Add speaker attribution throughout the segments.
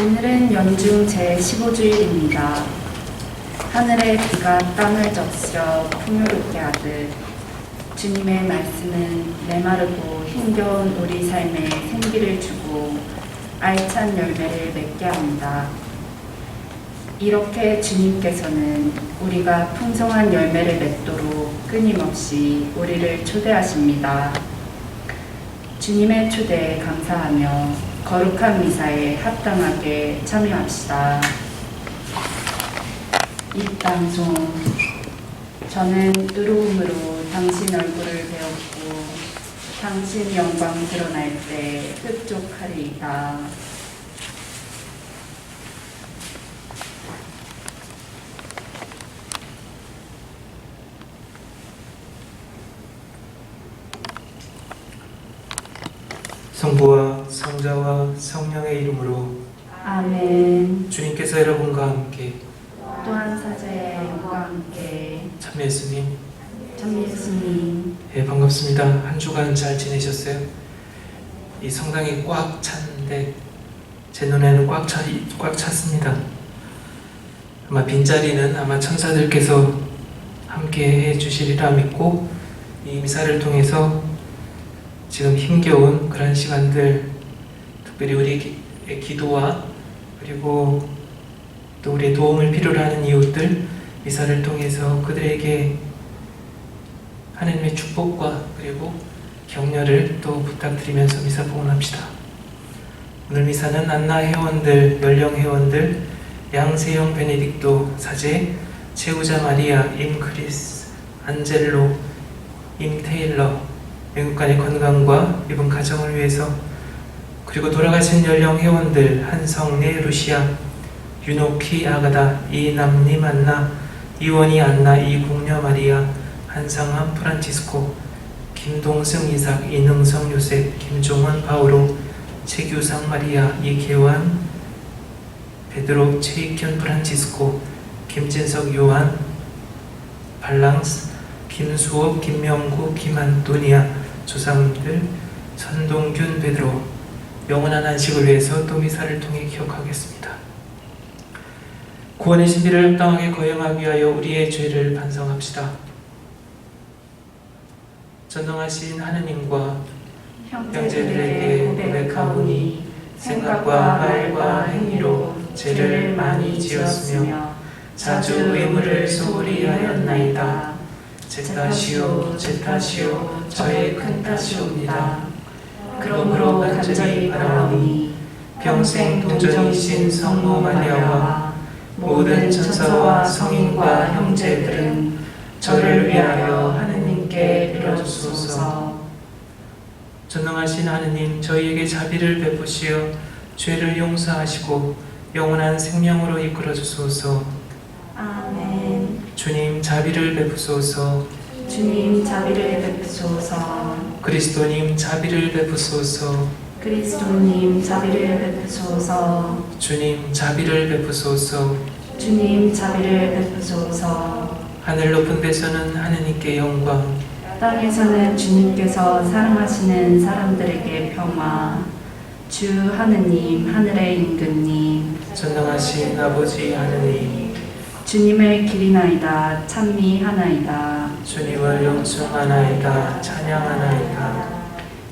Speaker 1: 오늘은 연중 제15주일입니다. 하늘의 비가 땅을 적시려 풍요롭게 하듯 주님의 말씀은 메마르고 힘겨운 우리 삶에 생기를 주고 알찬 열매를 맺게 합니다. 이렇게 주님께서는 우리가 풍성한 열매를 맺도록 끊임없이 우리를 초대하십니다. 주님의 초대에 감사하며 거룩한 미사에 합당하게 참여합시다. 입방송. 저는 의로움으로 당신 얼굴을 배웠고 당신 영광 드러날 때 흡족하리이다.
Speaker 2: 성부와 성자와 성령의 이름으로
Speaker 1: 아멘.
Speaker 2: 주님께서 여러분과 함께
Speaker 1: 또한 사제의 영과 함께
Speaker 2: 참 예수님,
Speaker 1: 참 예수님.
Speaker 2: 반갑습니다. 한 주간 잘 지내셨어요? 이 성당이 꽉 찼는데 제 눈에는 꽉 찼습니다. 아마 빈자리는 아마 천사들께서 함께 해주시리라 믿고 이 미사를 통해서 지금 힘겨운 그런 시간들, 특별히 우리의 기도와 그리고 또 우리의 도움을 필요로 하는 이웃들 미사를 통해서 그들에게 하나님의 축복과 그리고 격려를 또 부탁드리면서 미사 봉헌합시다. 오늘 미사는 안나 회원들, 연령 회원들, 양세형 베네딕토 사제, 최우자 마리아, 임크리스, 안젤로, 임테일러 외국간의 건강과 이번 가정을 위해서, 그리고 돌아가신 연령 회원들 한성래, 루시아, 윤옥희, 아가다, 이남님, 안나, 이원희, 안나, 이국녀, 마리아, 한상함, 프란치스코, 김동승, 이삭, 이능성, 요셉, 김종원, 바오로, 최규상, 마리아, 이계환, 베드로, 최익현, 프란치스코, 김진석, 요한, 발랑스, 김수업, 김명구, 김안토니아, 조상님들, 선동균, 베드로, 영원한 안식을 위해서 또 미사를 통해 기억하겠습니다. 구원의 신비를 합당하게 거행하기 위하여 우리의 죄를 반성합시다. 전능하신 하느님과 형제들에게 고백하오니 생각과 말과 행위로 죄를 많이 지었으며 자주 의무를 소홀히 하였나이다. 제 탓이요, 제 탓이요, 저의 큰 탓이옵니다. 그러므로 간절히 바라오니 평생 동정이신 성모 마리아와 모든 천사와 성인과 형제들은 저를 위하여 하느님께 빌어주소서. 전능하신 하느님, 저희에게 자비를 베푸시어 죄를 용서하시고 영원한 생명으로 이끌어주소서.
Speaker 1: 아멘.
Speaker 2: 주님, 자비를 베푸소서.
Speaker 1: 주님, 자비를 베푸소서.
Speaker 2: 그리스도님, 자비를 베푸소서.
Speaker 1: 그리스도님, 자비를 베푸소서.
Speaker 2: 주님, 자비를 베푸소서.
Speaker 1: 주님, 자비를 베푸소서.
Speaker 2: 하늘 높은 데서는 하느님께 영광,
Speaker 1: 땅에서는 주님께서 사랑하시는 사람들에게 평화. 주 하느님, 하늘의 임금님,
Speaker 2: 전능하신 아버지 하느님,
Speaker 1: 주님을 기리나이다, 찬미하나이다.
Speaker 2: 주님을 영숭하나이다, 찬양하나이다.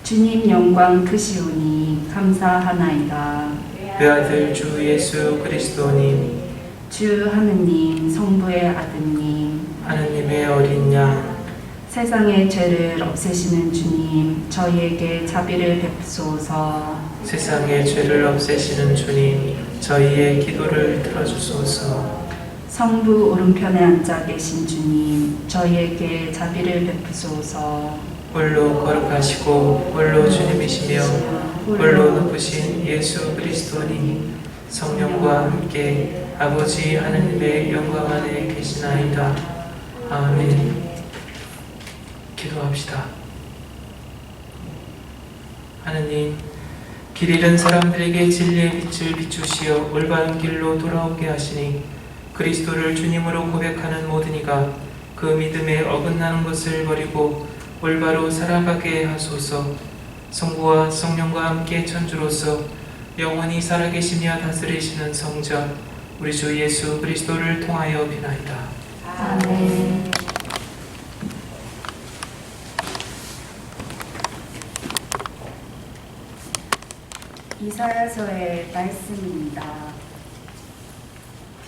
Speaker 1: 주님 영광 크시오니 감사하나이다.
Speaker 2: 외아들 주 예수 그리스도님,
Speaker 1: 주 하느님, 성부의 아드님,
Speaker 2: 하느님의 어린 양,
Speaker 1: 세상의 죄를 없애시는 주님, 저희에게 자비를 베푸소서.
Speaker 2: 세상의 죄를 없애시는 주님, 저희의 기도를 들어주소서.
Speaker 1: 성부 오른편에 앉아 계신 주님, 저희에게 자비를 베푸소서.
Speaker 2: 홀로 거룩하시고 홀로 주님이시며 홀로 높으신 예수 그리스도님, 성령과 함께 아버지 하느님의 영광 안에 계시나이다. 아멘. 기도합시다. 하느님, 길 잃은 사람들에게 진리의 빛을 비추시어 올바른 길로 돌아오게 하시니 그리스도를 주님으로 고백하는 모든 이가 그 믿음에 어긋나는 것을 버리고 올바로 살아가게 하소서. 성부와 성령과 함께 천주로서 영원히 살아계시며 다스리시는 성자 우리 주 예수 그리스도를 통하여 비나이다.
Speaker 1: 아멘. 이사야서의 말씀입니다.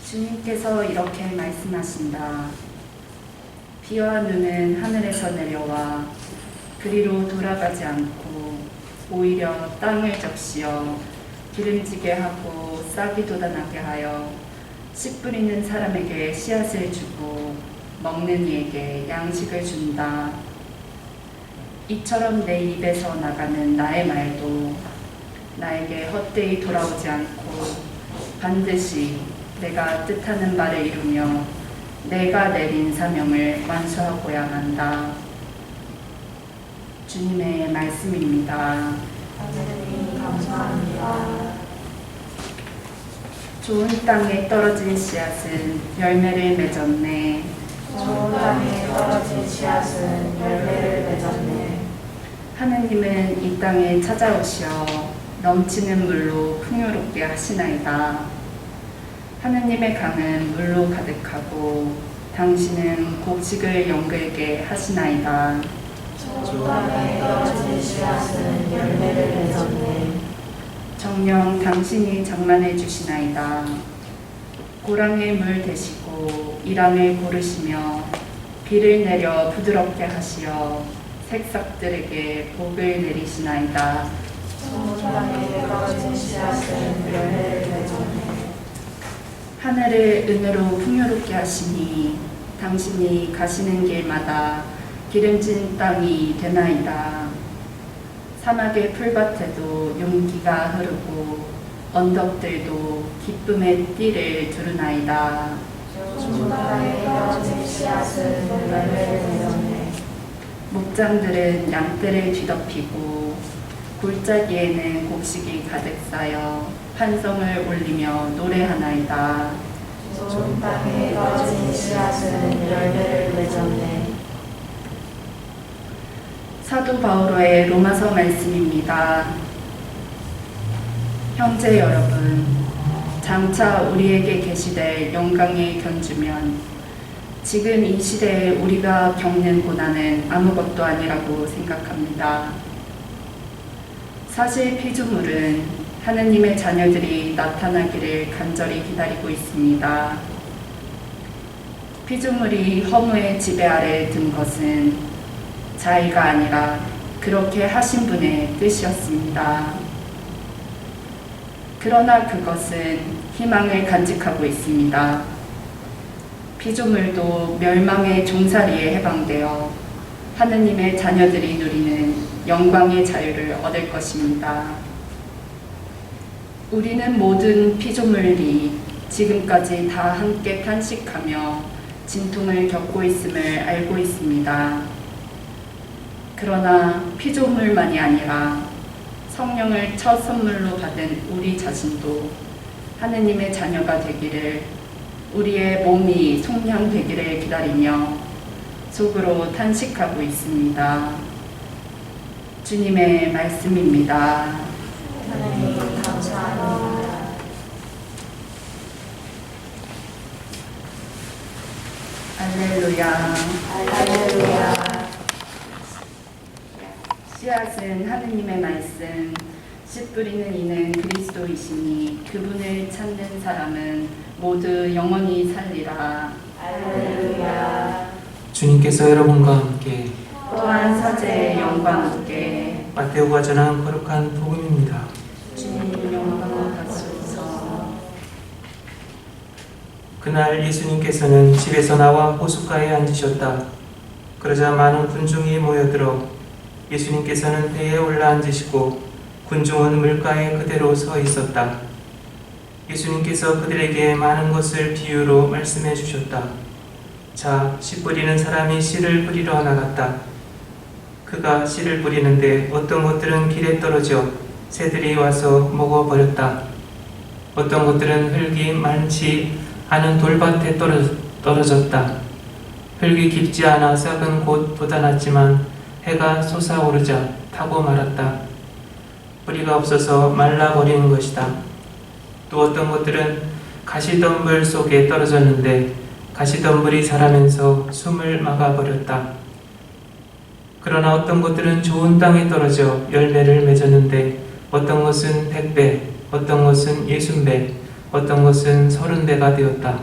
Speaker 1: 주님께서 이렇게 말씀하신다. 비와 눈은 하늘에서 내려와 그리로 돌아가지 않고 오히려 땅을 적시어 기름지게 하고 싹이 돋아나게 하여 씨 뿌리는 사람에게 씨앗을 주고 먹는 이에게 양식을 준다. 이처럼 내 입에서 나가는 나의 말도 나에게 헛되이 돌아오지 않고 반드시 내가 뜻하는 바를 이루며 내가 내린 사명을 완수하고야 한다. 주님의 말씀입니다.
Speaker 3: 하나님 감사합니다.
Speaker 1: 좋은 땅에 떨어진 씨앗은 열매를 맺었네.
Speaker 3: 좋은 땅에 떨어진 씨앗은 열매를 맺었네.
Speaker 1: 하느님은 이 땅에 찾아오시어 넘치는 물로 풍요롭게 하시나이다. 하느님의 강은 물로 가득하고 당신은 곡식을 연글게 하시나이다.
Speaker 3: 좋은 땅에 떨어진 씨앗은 열매를 맺었네.
Speaker 1: 정녕 당신이 장만해 주시나이다. 고랑의 물 대시고 이랑을 고르시며 비를 내려 부드럽게 하시어 새싹들에게 복을 내리시나이다.
Speaker 3: 좋은 땅에 떨어진 씨앗은 열매를 맺었네.
Speaker 1: 하늘을 은으로 풍요롭게 하시니 당신이 가시는 길마다 기름진 땅이 되나이다. 사막의 풀밭에도 용기가 흐르고 언덕들도 기쁨의 띠를 두르나이다.
Speaker 3: 좋은 땅에 떨어진 씨앗은 열매를 맺었네. 목장들은
Speaker 1: 양떼를 뒤덮이고 골짜기에는 곡식이 가득 쌓여 판성을 올리며 노래하나이다.
Speaker 3: 좋은 땅에 떨어진 씨앗은 열매를 맺었네.
Speaker 1: 사도 바오로의 로마서 말씀입니다. 형제 여러분, 장차 우리에게 계시될 영광에 견주면 지금 이 시대에 우리가 겪는 고난은 아무것도 아니라고 생각합니다. 사실 피조물은 하느님의 자녀들이 나타나기를 간절히 기다리고 있습니다. 피조물이 허무의 지배 아래 든 것은 자의가 아니라 그렇게 하신 분의 뜻이었습니다. 그러나 그것은 희망을 간직하고 있습니다. 피조물도 멸망의 종살이에 해방되어 하느님의 자녀들이 누리는 영광의 자유를 얻을 것입니다. 우리는 모든 피조물이 지금까지 다 함께 탄식하며 진통을 겪고 있음을 알고 있습니다. 그러나 피조물만이 아니라 성령을 첫 선물로 받은 우리 자신도 하느님의 자녀가 되기를, 우리의 몸이 속량되기를 기다리며 속으로 탄식하고 있습니다. 주님의 말씀입니다.
Speaker 3: 하나님 감사합니다.
Speaker 1: 할렐루야.
Speaker 3: 할렐루야.
Speaker 1: 씨앗은 하느님의 말씀, 씨 뿌리는 이는 그리스도이시니 그분을 찾는 사람은 모두 영원히 살리라.
Speaker 3: 할렐루야.
Speaker 2: 주님께서 여러분과 함께
Speaker 1: 또한 사제의 영광께
Speaker 2: 마테오가 전한 거룩한 복음입니다.
Speaker 1: 주님 영광을 받소서.
Speaker 2: 그날 예수님께서는 집에서 나와 호숫가에 앉으셨다. 그러자 많은 군중이 모여들어 예수님께서는 배에 올라앉으시고 군중은 물가에 그대로 서 있었다. 예수님께서 그들에게 많은 것을 비유로 말씀해 주셨다. 자, 씨 뿌리는 사람이 씨를 뿌리러 나갔다. 그가 씨를 뿌리는데 어떤 것들은 길에 떨어져 새들이 와서 먹어버렸다. 어떤 것들은 흙이 많지 않은 돌밭에 떨어졌다. 흙이 깊지 않아 싹은 곧 돋아났지만 해가 솟아오르자 타고 말았다. 뿌리가 없어서 말라버리는 것이다. 또 어떤 것들은 가시덤불 속에 떨어졌는데 가시덤불이 자라면서 숨을 막아버렸다. 그러나 어떤 것들은 좋은 땅에 떨어져 열매를 맺었는데 어떤 것은 100배, 어떤 것은 60배, 어떤 것은 30배가 되었다.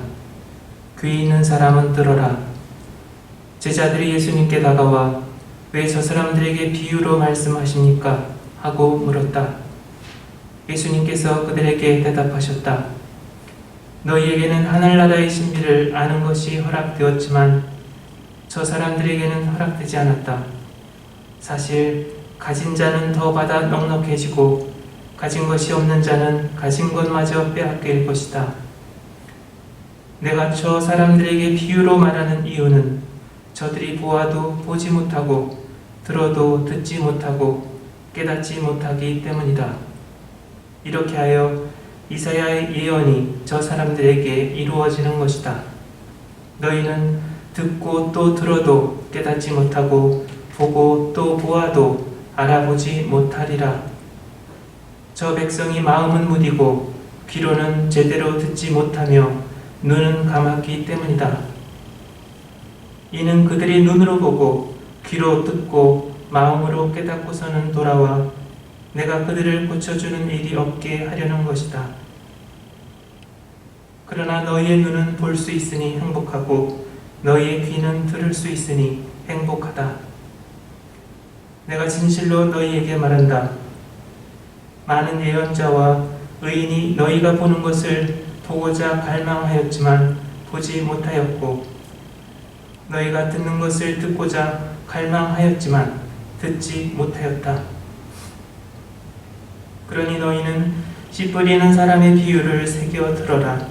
Speaker 2: 귀 있는 사람은 들어라. 제자들이 예수님께 다가와 왜 저 사람들에게 비유로 말씀하십니까? 하고 물었다. 예수님께서 그들에게 대답하셨다. 너희에게는 하늘나라의 신비를 아는 것이 허락되었지만 저 사람들에게는 허락되지 않았다. 사실 가진 자는 더 받아 넉넉해지고 가진 것이 없는 자는 가진 것마저 빼앗길 것이다. 내가 저 사람들에게 비유로 말하는 이유는 저들이 보아도 보지 못하고 들어도 듣지 못하고 깨닫지 못하기 때문이다. 이렇게 하여 이사야의 예언이 저 사람들에게 이루어지는 것이다. 너희는 듣고 또 들어도 깨닫지 못하고 보고 또 보아도 알아보지 못하리라. 저 백성이 마음은 무디고 귀로는 제대로 듣지 못하며 눈은 감았기 때문이다. 이는 그들이 눈으로 보고 귀로 듣고 마음으로 깨닫고서는 돌아와 내가 그들을 고쳐주는 일이 없게 하려는 것이다. 그러나 너희의 눈은 볼 수 있으니 행복하고 너희의 귀는 들을 수 있으니 행복하다. 내가 진실로 너희에게 말한다. 많은 예언자와 의인이 너희가 보는 것을 보고자 갈망하였지만 보지 못하였고 너희가 듣는 것을 듣고자 갈망하였지만 듣지 못하였다. 그러니 너희는 씨 뿌리는 사람의 비유를 새겨 들어라.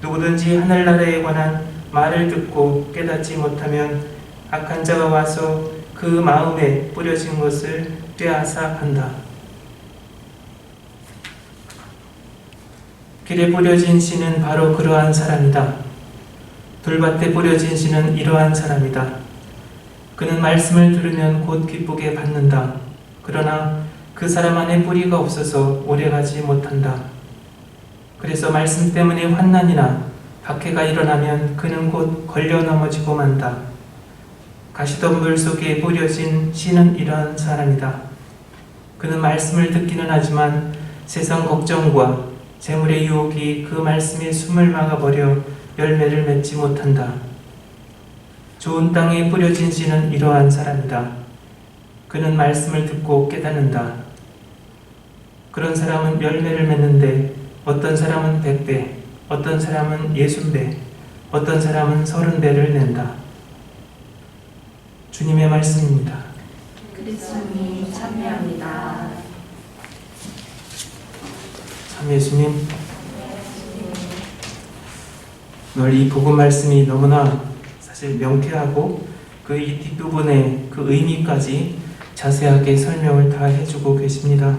Speaker 2: 누구든지 하늘나라에 관한 말을 듣고 깨닫지 못하면 악한 자가 와서 그 마음에 뿌려진 것을 빼앗아 간다. 길에 뿌려진 씨는 바로 그러한 사람이다. 돌밭에 뿌려진 씨는 이러한 사람이다. 그는 말씀을 들으면 곧 기쁘게 받는다. 그러나 그 사람 안에 뿌리가 없어서 오래가지 못한다. 그래서 말씀 때문에 환난이나 박해가 일어나면 그는 곧 걸려 넘어지고 만다. 가시덤불 속에 뿌려진 씨는 이러한 사람이다. 그는 말씀을 듣기는 하지만 세상 걱정과 재물의 유혹이 그 말씀에 숨을 막아버려 열매를 맺지 못한다. 좋은 땅에 뿌려진 씨는 이러한 사람이다. 그는 말씀을 듣고 깨닫는다. 그런 사람은 열매를 맺는데 어떤 사람은 100배, 어떤 사람은 60배, 어떤 사람은 30배를 낸다. 주님의 말씀입니다.
Speaker 1: 그리스도님 참여합니다.
Speaker 2: 참 예수님, 오늘 이 복음 말씀이 너무나 사실 명쾌하고 그 이 뒷부분의 그 의미까지 자세하게 설명을 다 해주고 계십니다.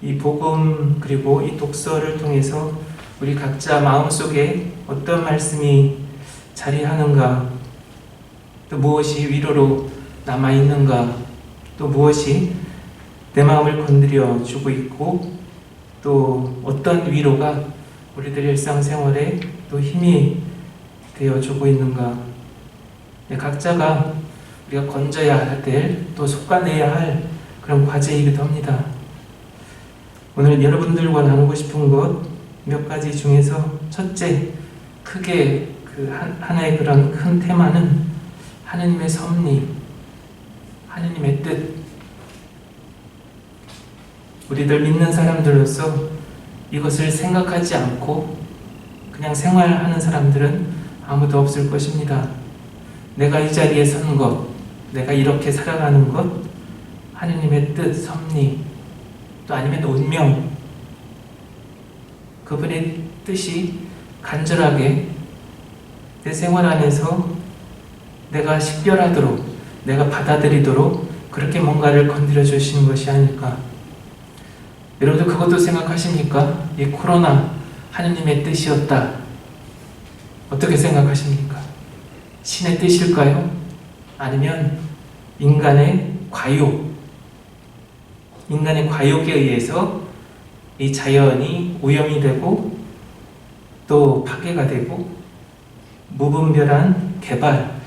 Speaker 2: 이 복음 그리고 이 독서를 통해서 우리 각자 마음속에 어떤 말씀이 자리하는가, 또 무엇이 위로로 남아있는가, 또 무엇이 내 마음을 건드려 주고 있고 또 어떤 위로가 우리들 일상생활에 또 힘이 되어주고 있는가. 각자가 우리가 건져야 될, 또 솎아내야 할 그런 과제이기도 합니다. 오늘 여러분들과 나누고 싶은 것 몇 가지 중에서 첫째, 크게 그 하나의 그런 큰 테마는 하느님의 섭리, 하느님의 뜻. 우리들 믿는 사람들로서 이것을 생각하지 않고 그냥 생활하는 사람들은 아무도 없을 것입니다. 내가 이 자리에 선 것, 내가 이렇게 살아가는 것, 하느님의 뜻, 섭리, 또 아니면 운명, 그분의 뜻이 간절하게 내 생활 안에서 내가 식별하도록, 내가 받아들이도록 그렇게 뭔가를 건드려 주시는 것이 아닐까. 여러분들 그것도 생각하십니까? 이 코로나 하느님의 뜻이었다. 어떻게 생각하십니까? 신의 뜻일까요? 아니면 인간의 과욕, 인간의 과욕에 의해서 이 자연이 오염이 되고 또 파괴가 되고 무분별한 개발,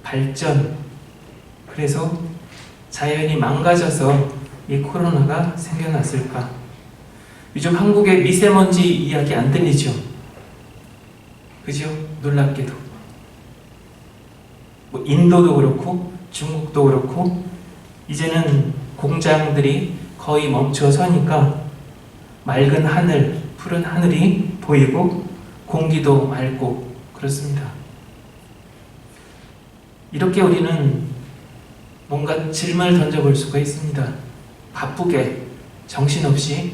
Speaker 2: 발전, 그래서 자연이 망가져서 이 코로나가 생겨났을까? 요즘 한국의 미세먼지 이야기 안 들리죠? 그죠? 놀랍게도. 뭐 인도도 그렇고 중국도 그렇고 이제는 공장들이 거의 멈춰서니까 맑은 하늘, 푸른 하늘이 보이고 공기도 맑고 그렇습니다. 이렇게 우리는 뭔가 질문을 던져볼 수가 있습니다. 바쁘게 정신없이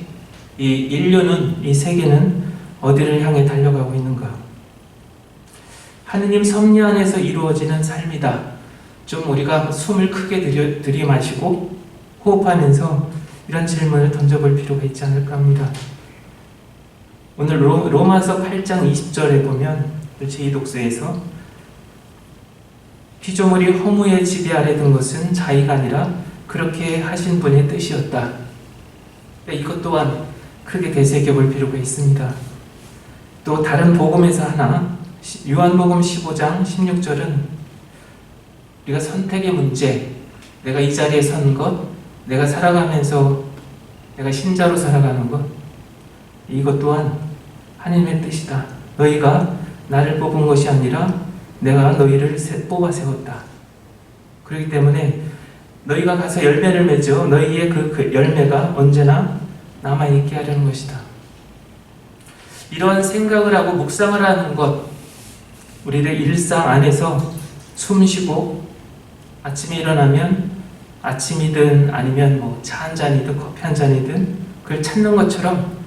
Speaker 2: 이 인류는, 이 세계는 어디를 향해 달려가고 있는가? 하느님 섭리 안에서 이루어지는 삶이다. 좀 우리가 숨을 크게 들이마시고 호흡하면서 이런 질문을 던져볼 필요가 있지 않을까 합니다. 오늘 로마서 8장 20절에 보면 제2독서에서 피조물이 허무의 지배 아래 든 것은 자의가 아니라 그렇게 하신 분의 뜻이었다. 이것 또한 크게 되새겨볼 필요가 있습니다. 또 다른 복음에서 하나, 요한복음 15장 16절은 우리가 선택의 문제, 내가 이 자리에 선 것, 내가 살아가면서 내가 신자로 살아가는 것, 이것 또한 하나님의 뜻이다. 너희가 나를 뽑은 것이 아니라 내가 너희를 뽑아 세웠다. 그렇기 때문에 너희가 가서 열매를 맺어 너희의 그 열매가 언제나 남아있게 하려는 것이다. 이러한 생각을 하고 묵상을 하는 것, 우리의 일상 안에서 숨쉬고 아침에 일어나면 아침이든 아니면 뭐 차 한 잔이든 커피 한 잔이든 그걸 찾는 것처럼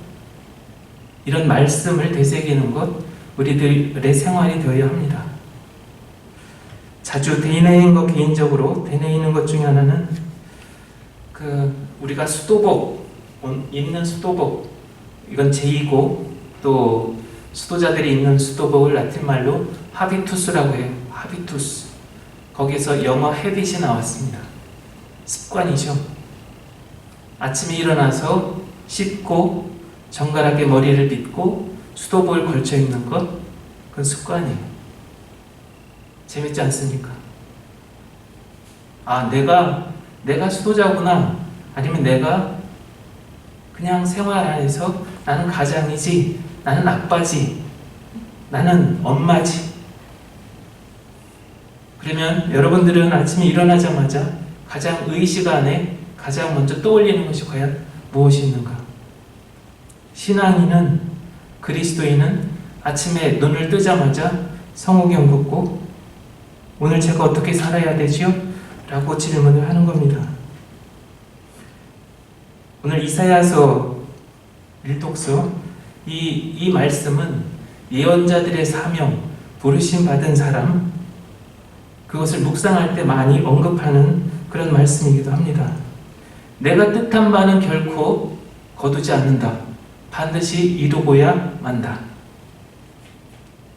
Speaker 2: 이런 말씀을 되새기는 것, 우리들의 생활이 되어야 합니다. 자주 되뇌이는 것, 개인적으로 되뇌이는 것 중에 하나는 우리가 수도복, 입는 수도복, 이건 제이고 또 수도자들이 입는 수도복을 라틴말로 하비투스라고 해요. 하비투스. 거기서 영어 헤빗이 나왔습니다. 습관이죠. 아침에 일어나서 씻고 정갈하게 머리를 빗고 수도복을 걸쳐 입는 것, 그건 습관이에요. 재밌지 않습니까? 아, 내가 수도자구나. 아니면 내가 그냥 생활 안에서 나는 가장이지, 나는 아빠지, 나는 엄마지. 그러면 여러분들은 아침에 일어나자마자 가장 의식 안에 가장 먼저 떠올리는 것이 과연 무엇이 있는가? 신앙인은, 그리스도인은 아침에 눈을 뜨자마자 성호경 걷고 오늘 제가 어떻게 살아야 되지요? 라고 질문을 하는 겁니다. 오늘 이사야서 1독서 이 말씀은 예언자들의 사명, 부르심 받은 사람, 그것을 묵상할 때 많이 언급하는 그런 말씀이기도 합니다. 내가 뜻한 바는 결코 거두지 않는다. 반드시 이루고야 만다.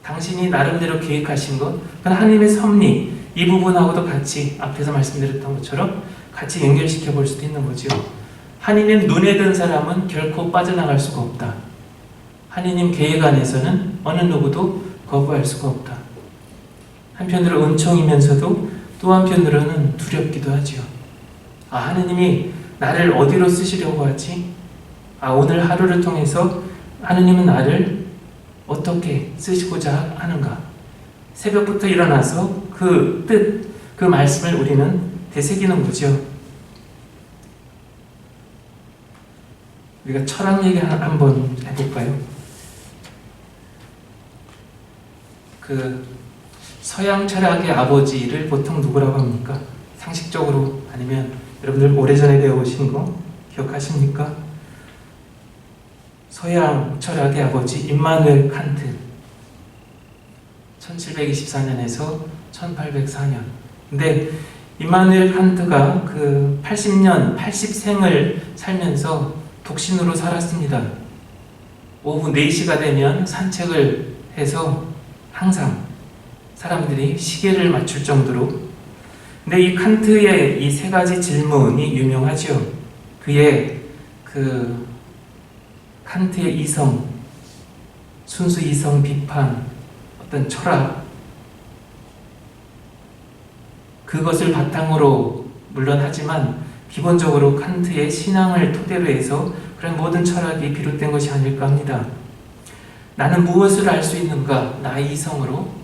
Speaker 2: 당신이 나름대로 계획하신 것, 그건 하나님의 섭리, 이 부분하고도 같이 앞에서 말씀드렸던 것처럼 같이 연결시켜 볼 수도 있는 거죠. 하나님 눈에 든 사람은 결코 빠져나갈 수가 없다. 하나님 계획 안에서는 어느 누구도 거부할 수가 없다. 한편으로 은총이면서도 또 한편으로는 두렵기도 하지요. 아, 하느님이 나를 어디로 쓰시려고 하지? 아, 오늘 하루를 통해서 하느님은 나를 어떻게 쓰시고자 하는가? 새벽부터 일어나서 그 뜻, 그 말씀을 우리는 되새기는 거죠. 우리가 철학 얘기 한번 해볼까요? 서양 철학의 아버지를 보통 누구라고 합니까? 상식적으로, 아니면 여러분들 오래전에 배워보신 거 기억하십니까? 서양 철학의 아버지 임마누엘 칸트, 1724년에서 1804년. 근데 임마누엘 칸트가 80생을 살면서 독신으로 살았습니다. 오후 4시가 되면 산책을 해서 항상 사람들이 시계를 맞출 정도로 근데 이 칸트의 이 세 가지 질문이 유명하죠. 그의 칸트의 이성, 순수 이성 비판, 어떤 철학, 그것을 바탕으로 물론 하지만 기본적으로 칸트의 신앙을 토대로 해서 그런 모든 철학이 비롯된 것이 아닐까 합니다. 나는 무엇을 알 수 있는가? 나의 이성으로.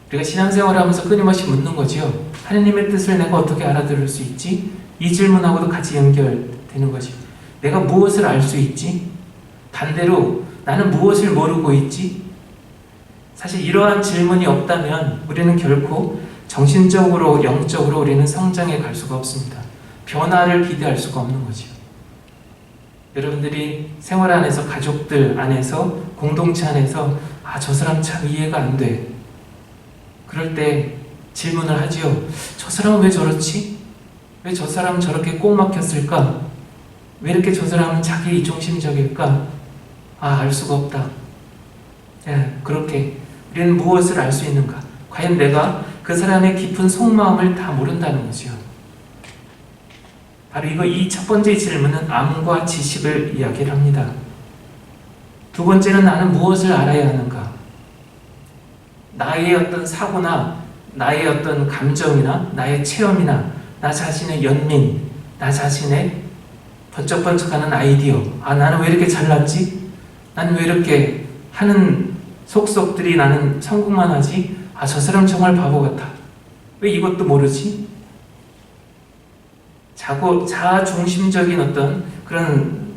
Speaker 2: 우리가 신앙생활을 하면서 끊임없이 묻는 거지요. 하느님의 뜻을 내가 어떻게 알아들을 수 있지? 이 질문하고도 같이 연결되는 것이 내가 무엇을 알 수 있지? 반대로 나는 무엇을 모르고 있지? 사실 이러한 질문이 없다면 우리는 결코 정신적으로, 영적으로 우리는 성장해 갈 수가 없습니다. 변화를 기대할 수가 없는 거지요. 여러분들이 생활 안에서, 가족들 안에서, 공동체 안에서 저 사람 참 이해가 안 돼. 그럴 때 질문을 하지요. 저 사람은 왜 저렇지? 왜 저 사람은 저렇게 꼭 막혔을까? 왜 이렇게 저 사람은 자기 이중심적일까? 알 수가 없다. 그렇게 우리는 무엇을 알 수 있는가? 과연 내가 그 사람의 깊은 속마음을 다 모른다는 거죠. 바로 이 첫 번째 질문은 암과 지식을 이야기를 합니다. 두 번째는 나는 무엇을 알아야 하는가? 나의 어떤 사고나 나의 어떤 감정이나 나의 체험이나 나 자신의 연민, 나 자신의 번쩍번쩍하는 아이디어. 나는 왜 이렇게 잘났지? 나는 왜 이렇게 하는 속속들이 나는 성공만 하지? 저 사람 정말 바보 같아. 왜 이것도 모르지? 자아중심적인 어떤 그런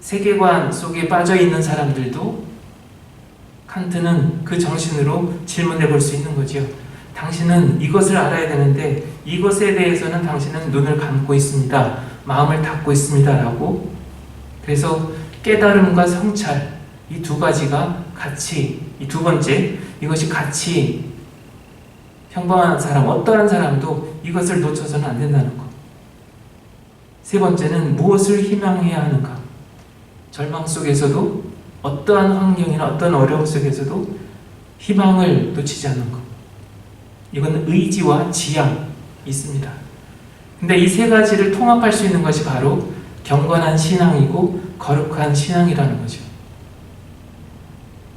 Speaker 2: 세계관 속에 빠져 있는 사람들도 칸트는 그 정신으로 질문해 볼 수 있는 거죠. 당신은 이것을 알아야 되는데 이것에 대해서는 당신은 눈을 감고 있습니다. 마음을 닫고 있습니다. 라고. 그래서 깨달음과 성찰, 이 두 가지가 같이, 이 두 번째, 이것이 같이 평범한 사람, 어떠한 사람도 이것을 놓쳐서는 안 된다는 것. 세 번째는 무엇을 희망해야 하는가? 절망 속에서도 어떠한 환경이나 어떤 어려움 속에서도 희망을 놓치지 않는 것. 이건 의지와 지향이 있습니다. 근데 이 세 가지를 통합할 수 있는 것이 바로 경건한 신앙이고 거룩한 신앙이라는 거죠.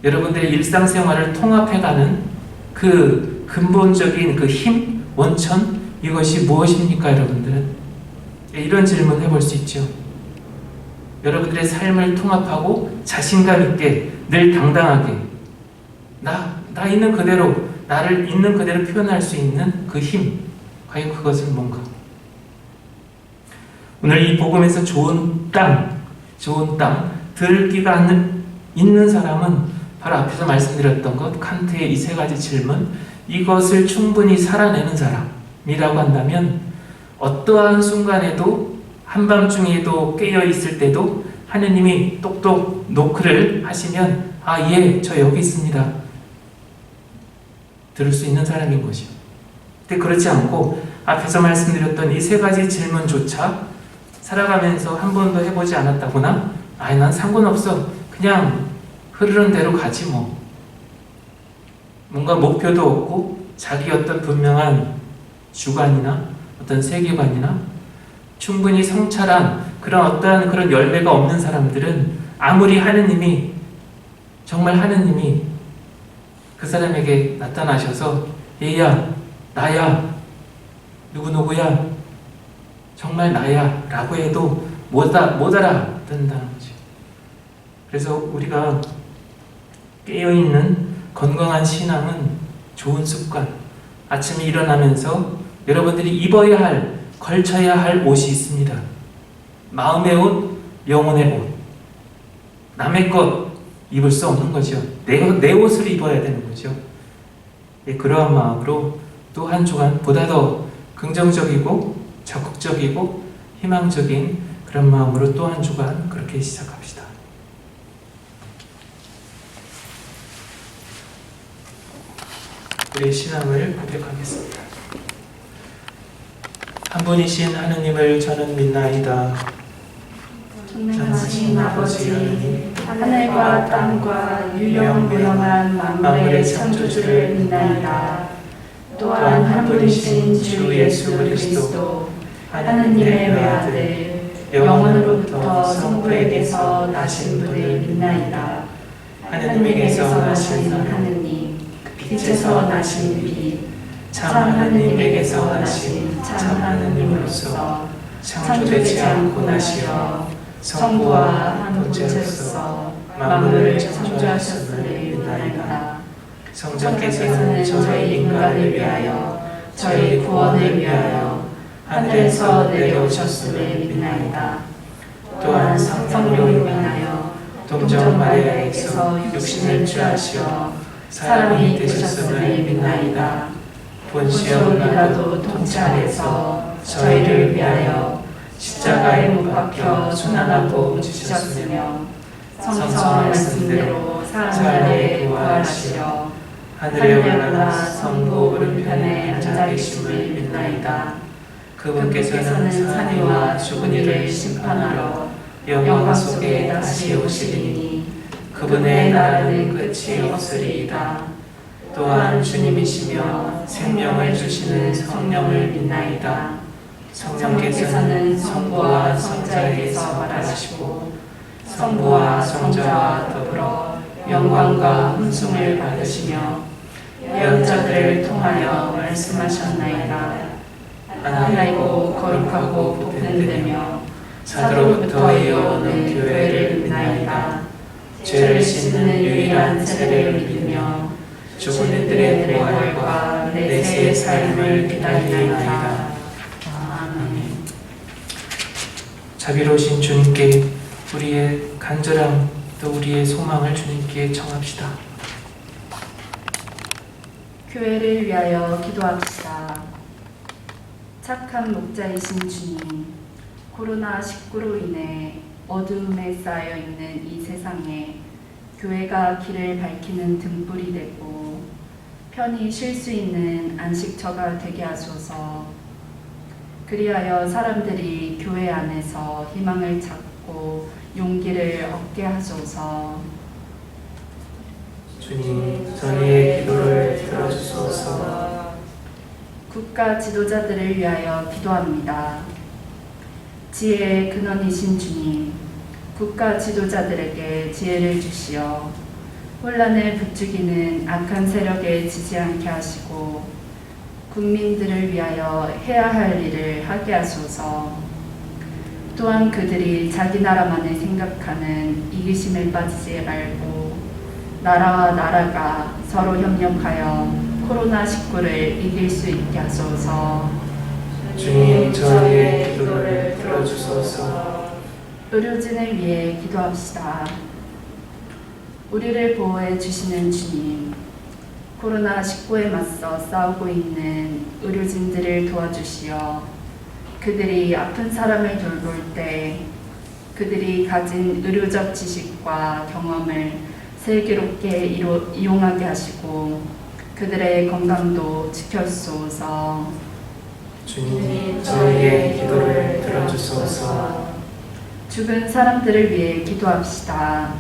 Speaker 2: 여러분들의 일상생활을 통합해가는 그 근본적인 그 힘, 원천, 이것이 무엇입니까, 여러분들은? 이런 질문 해볼 수 있죠. 여러분들의 삶을 통합하고 자신감 있게 늘 당당하게 나 있는 그대로, 나를 있는 그대로 표현할 수 있는 그 힘, 과연 그것은 뭔가? 오늘 이 복음에서 좋은 땅, 들기가 있는 사람은 바로 앞에서 말씀드렸던 것, 칸트의 이 세 가지 질문, 이것을 충분히 살아내는 사람이라고 한다면 어떠한 순간에도, 한밤중에도 깨어있을 때도 하느님이 똑똑 노크를 하시면 예, 저 여기 있습니다. 들을 수 있는 사람인 것이요. 근데 그렇지 않고 앞에서 말씀드렸던 이 세 가지 질문조차 살아가면서 한 번도 해보지 않았다거나 난 상관없어. 그냥 흐르는 대로 가지 뭐. 뭔가 목표도 없고 자기 어떤 분명한 주관이나 어떤 세계관이나 충분히 성찰한 그런 어떠한 그런 열매가 없는 사람들은 아무리 하느님이, 정말 하느님이 그 사람에게 나타나셔서 얘야, 나야, 누구누구야, 정말 나야 라고 해도 못 알아듣는다는 거죠. 그래서 우리가 깨어있는 건강한 신앙은 좋은 습관, 아침에 일어나면서 여러분들이 입어야 할, 걸쳐야 할 옷이 있습니다. 마음의 옷, 영혼의 옷. 남의 것 입을 수 없는 거죠. 내 옷을 입어야 되는 거죠. 그러한 마음으로 또 한 주간 보다 더 긍정적이고 적극적이고 희망적인 그런 마음으로 또 한 주간 그렇게 시작합시다. 우리의 신앙을 고백하겠습니다. 한 분이신 하느님을 저는 믿나이다.
Speaker 1: 전능하신 아버지, 하늘과 땅과 유영무영한 만물의 창조주를 믿나이다. 또한 한 분이신 주 예수 그리스도 하느님의 외아들 영원으로부터 성부에게서 나신 분을 믿나이다. 하느님에게서 나신 하느님, 빛에서 나신 빛, 참 하느님에게서 나신 참 하느님으로서 창조되지 않고 나시어 성부와 한 본체로서 만물을 창조하셨음을 믿나이다. 성자께서는 저희 인간을 위하여 저희 구원을 위하여 하늘에서 내려오셨음을 믿나이다. 또한 성령으로 인하여 동정 마리아에게서 육신을 취하시어 사람이 되셨음을 믿나이다. 본시오 빌라도 통치하에서 저희를 위하여 십자가에 못 박혀 순환하고 죽으셨으며 성서 말씀대로 사람들의 부활하시어 하늘에 올라 성부 오른편에 앉아 계심을 믿나이다. 그분께서는 사내와 죽은 이를 심판하러 영광 속에 다시 오시리니 그분의 나라는 끝이 없으리이다. 또한 주님이시며 생명을 주시는 성령을 믿나이다. 성령께서는 성부와 성자에게서 말하시고 성부와 성자와 더불어 영광과 hun숭을 받으시며 예언자들을 통하여 말씀하셨나이다. 하나이고 거룩하고 복된되며 사도로부터 이어오는 교회를 믿나이다. 죄를 씻는 유일한 세례를 믿으며 죽은 이들의 부활과 내세의 삶을 기다리나이다. 아멘.
Speaker 2: 자비로우신 주님께 우리의 간절함 또 우리의 소망을 주님께 청합시다.
Speaker 1: 교회를 위하여 기도합시다. 착한 목자이신 주님, 코로나19로 인해 어두움에 쌓여 있는 이 세상에 교회가 길을 밝히는 등불이 되고 편히 쉴 수 있는 안식처가 되게 하소서. 그리하여 사람들이 교회 안에서 희망을 찾고 용기를 얻게 하소서.
Speaker 2: 주님, 저희의 기도를 들어주소서.
Speaker 1: 국가 지도자들을 위하여 기도합니다. 지혜의 근원이신 주님, 국가 지도자들에게 지혜를 주시어 혼란을 부추기는 악한 세력에 지지 않게 하시고 국민들을 위하여 해야 할 일을 하게 하소서. 또한 그들이 자기 나라만을 생각하는 이기심에 빠지지 말고 나라와 나라가 서로 협력하여 코로나19를 이길 수 있게 하소서.
Speaker 2: 주님, 저희의 기도를 들어주소서.
Speaker 1: 의료진을 위해 기도합시다. 우리를 보호해 주시는 주님, 코로나19에 맞서 싸우고 있는 의료진들을 도와주시어 그들이 아픈 사람을 돌볼 때 그들이 가진 의료적 지식과 경험을 슬기롭게 이용하게 하시고 그들의 건강도 지켜주소서.
Speaker 2: 주님, 저희의 기도를 들어주소서.
Speaker 1: 죽은 사람들을 위해 기도합시다.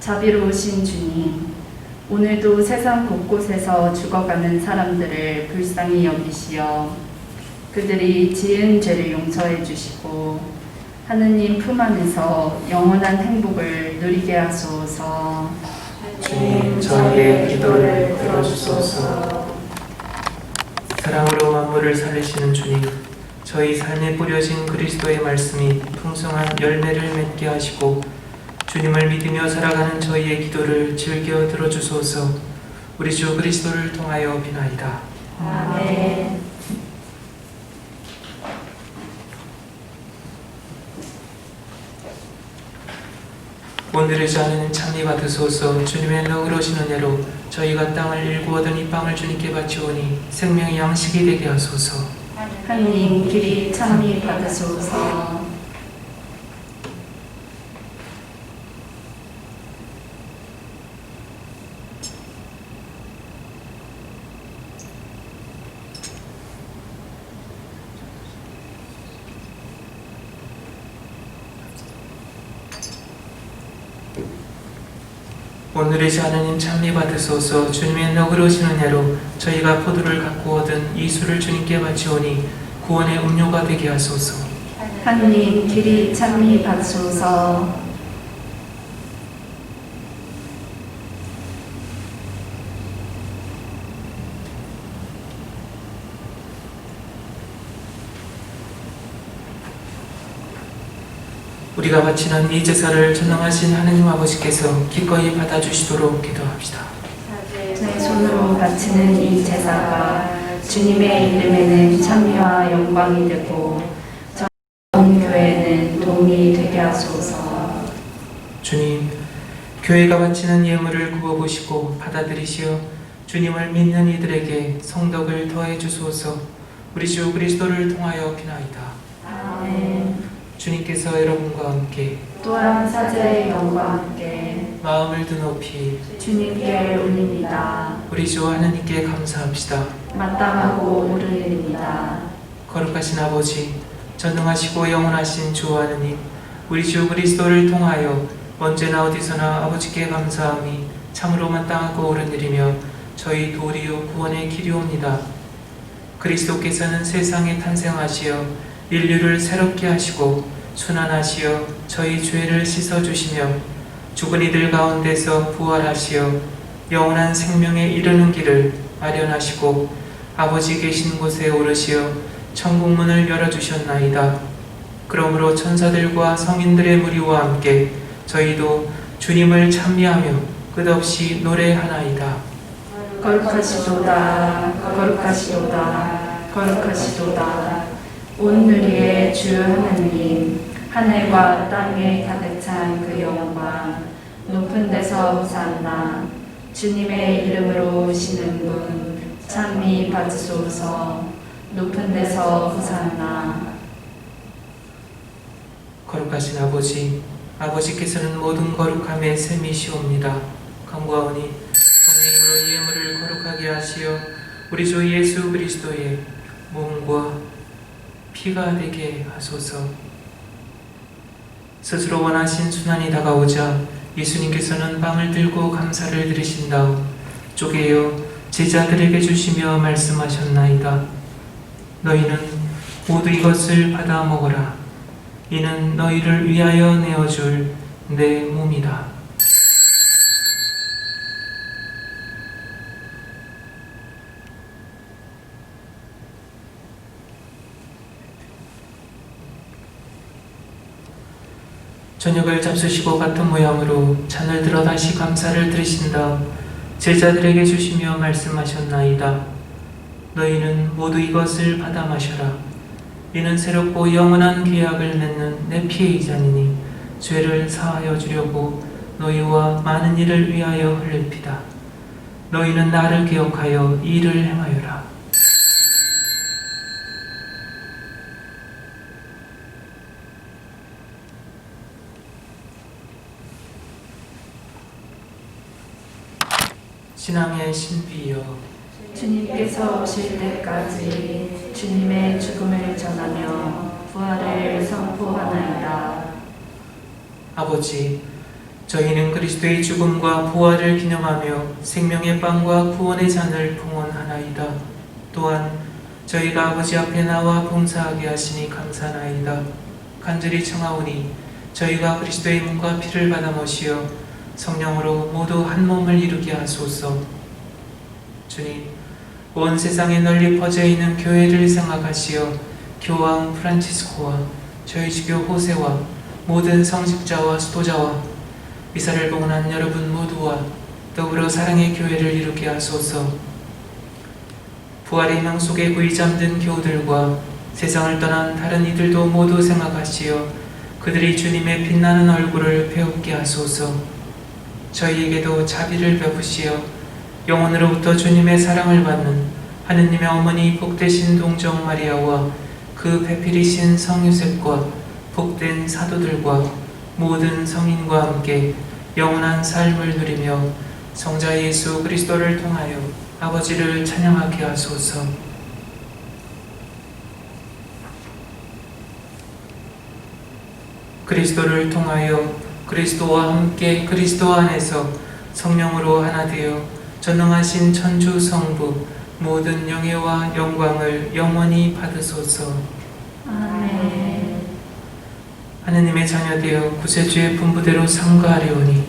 Speaker 1: 자비로우신 주님, 오늘도 세상 곳곳에서 죽어가는 사람들을 불쌍히 여기시어 그들이 지은 죄를 용서해 주시고 하느님 품 안에서 영원한 행복을 누리게 하소서.
Speaker 2: 주님, 저희의 기도를 들어주소서. 사랑으로 만물을 살리시는 주님, 저희 삶에 뿌려진 그리스도의 말씀이 풍성한 열매를 맺게 하시고 주님을 믿으며 살아가는 저희의 기도를 즐겨 들어주소서. 우리 주 그리스도를 통하여 비나이다.
Speaker 3: 아멘.
Speaker 2: 오늘의 자는 참히 받으소서. 주님의 너그러우신 은혜로 저희가 땅을 일구 얻은 이 빵을 주님께 바치오니 생명의 양식이 되게 하소서.
Speaker 1: 하느님 길이 참히 받으소서.
Speaker 2: 오늘의 하나님 찬미 받으소서. 주님의 너그러우신 은혜로 저희가 포도를 갖고 얻은 이 술을 주님께 바치오니 구원의 음료가 되게 하소서.
Speaker 1: 하느님 길이 찬미 받소서.
Speaker 2: 우리가 바치는 이 제사를 전능하신 하느님 아버지께서 기꺼이 받아주시도록 기도합시다.
Speaker 1: 내 손으로 바치는 이 제사가 주님의 이름에는 찬미와 영광이 되고 전 교회는 도움이 되게 하소서.
Speaker 2: 주님, 교회가 바치는 예물을 구워보시고 받아들이시어 주님을 믿는 이들에게 성덕을 더해 주소서. 우리 주 그리스도를 통하여 비나이다.
Speaker 1: 아멘.
Speaker 2: 주님께서 여러분과 함께
Speaker 1: 또한 사제의 영과 함께
Speaker 2: 마음을 드높이
Speaker 1: 주님께 올립니다.
Speaker 2: 우리 주 하나님께 감사합시다.
Speaker 1: 마땅하고 옳은 일입니다.
Speaker 2: 거룩하신 아버지, 전능하시고 영원하신 주 하느님, 우리 주 그리스도를 통하여 언제나 어디서나 아버지께 감사함이 참으로 마땅하고 옳은 일이며 저희 도리요 구원의 길이옵니다. 그리스도께서는 세상에 탄생하시어 인류를 새롭게 하시고 순환하시어 저희 죄를 씻어주시며 죽은 이들 가운데서 부활하시어 영원한 생명에 이르는 길을 마련하시고 아버지 계신 곳에 오르시어 천국문을 열어주셨나이다. 그러므로 천사들과 성인들의 무리와 함께 저희도 주님을 찬미하며 끝없이 노래하나이다.
Speaker 1: 거룩하시도다, 거룩하시도다, 거룩하시도다. 온 누리의 주 하나님, 하늘과 땅에 가득 찬 그 영광, 높은 데서 호산나. 주님의 이름으로 오시는 분, 찬미 받으소서. 높은 데서 호산나.
Speaker 2: 거룩하신 아버지, 아버지께서는 모든 거룩함의 셈이시옵니다. 간구하오니 성령님으로 이 예물을 거룩하게 하시어 우리 주 예수 그리스도의 몸과 피가 되게 하소서. 스스로 원하신 순환이 다가오자 예수님께서는 빵을 들고 감사를 드리신 다음 쪼개어 제자들에게 주시며 말씀하셨나이다. 너희는 모두 이것을 받아 먹어라. 이는 너희를 위하여 내어줄 내 몸이다. 저녁을 잡수시고 같은 모양으로 잔을 들어 다시 감사를 드리신 다음 제자들에게 주시며 말씀하셨나이다. 너희는 모두 이것을 받아 마셔라. 이는 새롭고 영원한 계약을 맺는 내 피의 잔이니 죄를 사하여 주려고 너희와 많은 이를 위하여 흘릴 피다. 너희는 나를 기억하여 이 일을 행하여라. 신앙의 신비여,
Speaker 1: 주님께서 오실 때까지 주님의 죽음을 전하며 부활을 선포하나이다.
Speaker 2: 아버지, 저희는 그리스도의 죽음과 부활을 기념하며 생명의 빵과 구원의 잔을 봉헌하나이다. 또한 저희가 아버지 앞에 나와 봉사하게 하시니 감사나이다. 간절히 청하오니 저희가 그리스도의 몸과 피를 받아 모시어 성령으로 모두 한 몸을 이루게 하소서. 주님, 온 세상에 널리 퍼져 있는 교회를 생각하시어 교황 프란치스코와 저희 주교 호세와 모든 성직자와 수도자와 미사를 봉헌한 여러분 모두와 더불어 사랑의 교회를 이루게 하소서. 부활의 희망 속에 구이 잠든 교우들과 세상을 떠난 다른 이들도 모두 생각하시어 그들이 주님의 빛나는 얼굴을 배웁게 하소서. 저희에게도 자비를 베푸시어 영혼으로부터 주님의 사랑을 받는 하느님의 어머니 복되신 동정 마리아와 그 배필이신 성유셉과 복된 사도들과 모든 성인과 함께 영원한 삶을 누리며 성자 예수 그리스도를 통하여 아버지를 찬양하게 하소서. 그리스도를 통하여 그리스도와 함께 그리스도 안에서 성령으로 하나 되어 전능하신 천주 성부 모든 영예와 영광을 영원히 받으소서.
Speaker 3: 아멘.
Speaker 2: 하느님의 자녀되어 구세주의 분부대로 삼가하려오니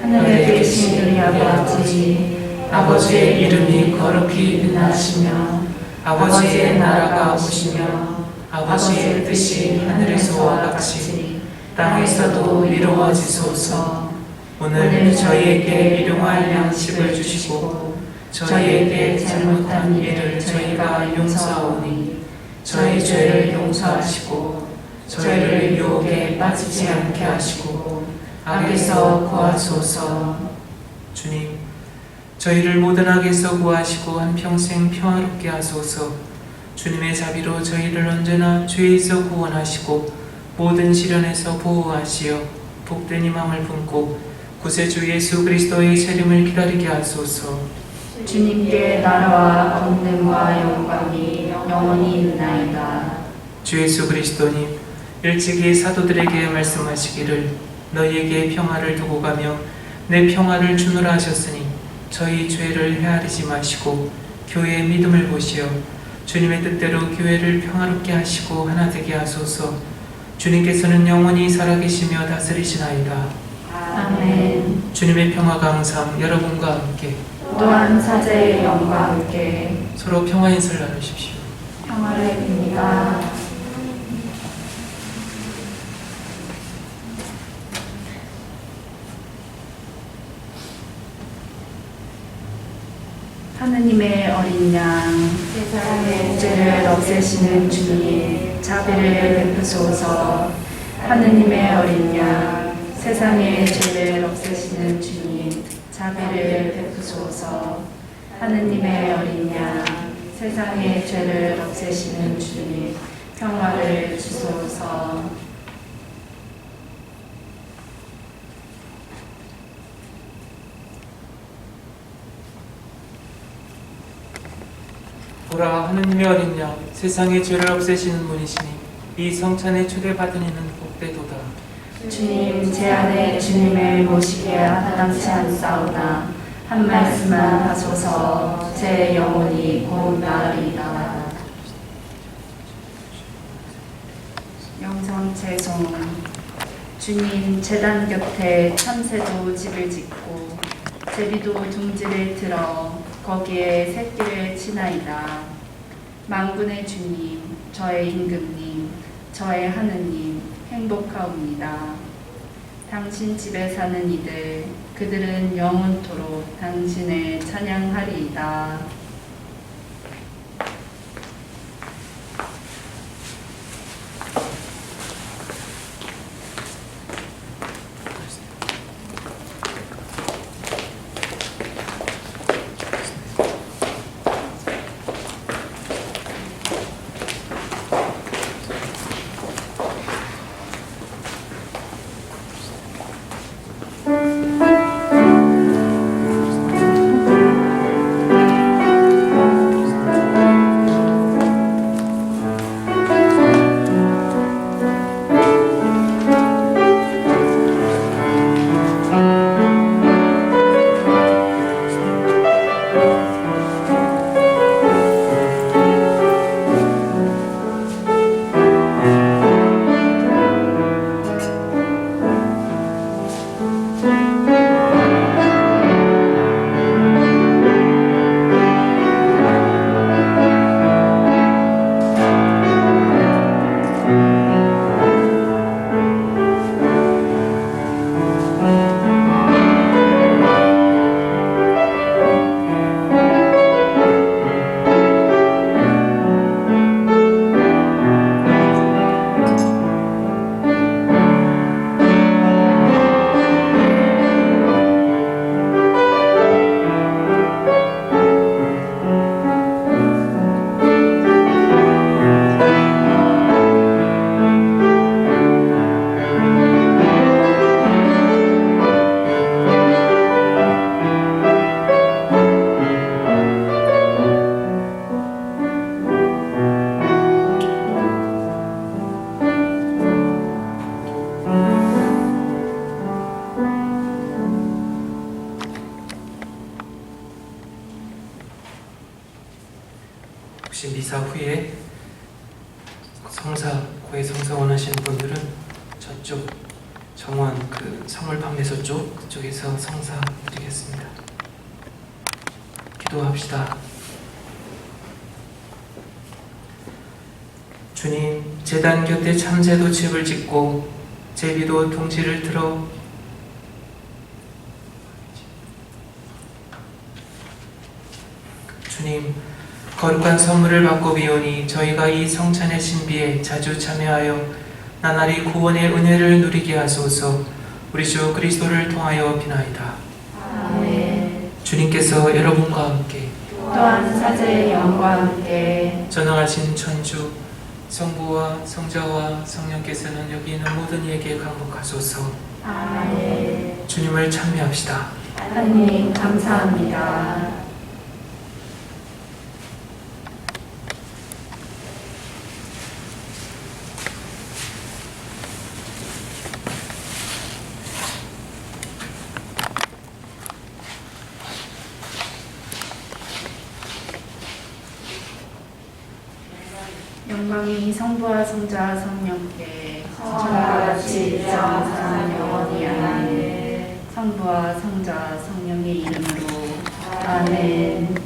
Speaker 3: 하늘에 계신 우리 아버지, 아버지의 이름이 거룩히 빛나시며 아버지의 나라가 오시며 아버지의 뜻이 하늘에서와 같이 땅에서도 이루어지소서. 오늘 저희에게 일용할 양식을 주시고 저희에게 잘못한 일을 저희가 용서하오니 저희 죄를 용서하시고 저희를 유혹에 빠지지 않게 하시고 악에서 구하소서.
Speaker 2: 주님, 저희를 모든 악에서 구하시고 한평생 평화롭게 하소서. 주님의 자비로 저희를 언제나 죄에서 구원하시고 모든 시련에서 보호하시어 복된 희망을 품고 구세주 예수 그리스도의 재림을 기다리게 하소서.
Speaker 3: 주님께 나라와 권능과 영광이 영원히 있나이다.
Speaker 2: 주 예수 그리스도님, 일찍이 사도들에게 말씀하시기를 너희에게 평화를 두고 가며 내 평화를 주노라 하셨으니 저희 죄를 헤아리지 마시고 교회의 믿음을 보시어 주님의 뜻대로 교회를 평화롭게 하시고 하나 되게 하소서. 주님께서는 영원히 살아계시며 다스리시나이다.
Speaker 3: 아멘.
Speaker 2: 주님의 평화가 항상 여러분과 함께
Speaker 3: 또한 사제의 영과 함께
Speaker 2: 서로 평화 인사를 나누십시오.
Speaker 3: 평화를 빕니다.
Speaker 1: 하느님의 어린 양,
Speaker 3: 세상의 죄를 없애시는 주님,
Speaker 1: 자비를 베푸소서. 하느님의 어린 양, 세상의 죄를 없애시는 주님, 자비를 베푸소서. 하느님의 어린 양, 세상의 죄를 없애시는 주님, 평화를 주소서.
Speaker 2: 보라, 하느님의 어린 양, 세상의 죄를 없애시는 분이시니 이 성찬에 초대받은 이는 복되도다.
Speaker 1: 주님, 제 안에 주님을 모시기에 합당치 않사오나 한 말씀만 하소서. 제 영혼이 곧 나으리이다. 영성 채송. 주님, 제단 곁에 참새도 집을 짓고 제비도 둥지를 틀어 거기에 새끼를 치나이다. 만군의 주님, 저의 임금님, 저의 하느님, 행복하옵니다. 당신 집에 사는 이들, 그들은 영원토록 당신을 찬양하리이다.
Speaker 2: 미사 후에 고해 성사 원하시는 분들은 저쪽 정원 그 선물 판매소 그쪽에서 성사 드리겠습니다. 기도합시다. 주님, 제단 곁에 참새도 집을 짓고 제비도 둥지를 틀어 주님, 거룩한 선물을 받고 비오니 저희가 이 성찬의 신비에 자주 참여하여 나날이 구원의 은혜를 누리게 하소서. 우리 주 그리스도를 통하여 비나이다.
Speaker 3: 아멘.
Speaker 2: 주님께서 여러분과 함께
Speaker 3: 또한 사제의 영과 함께
Speaker 2: 전능하신 천주 성부와 성자와 성령께서는 여기 있는 모든 이에게 강복하소서.
Speaker 3: 아멘.
Speaker 2: 주님을 찬미합시다.
Speaker 3: 하나님 감사합니다.
Speaker 1: 영광이 성부와 성자와 성령께
Speaker 3: 성과 같이 이제와 영원히 아멘.
Speaker 1: 성부와 성자 성령의 이름으로
Speaker 3: 아멘.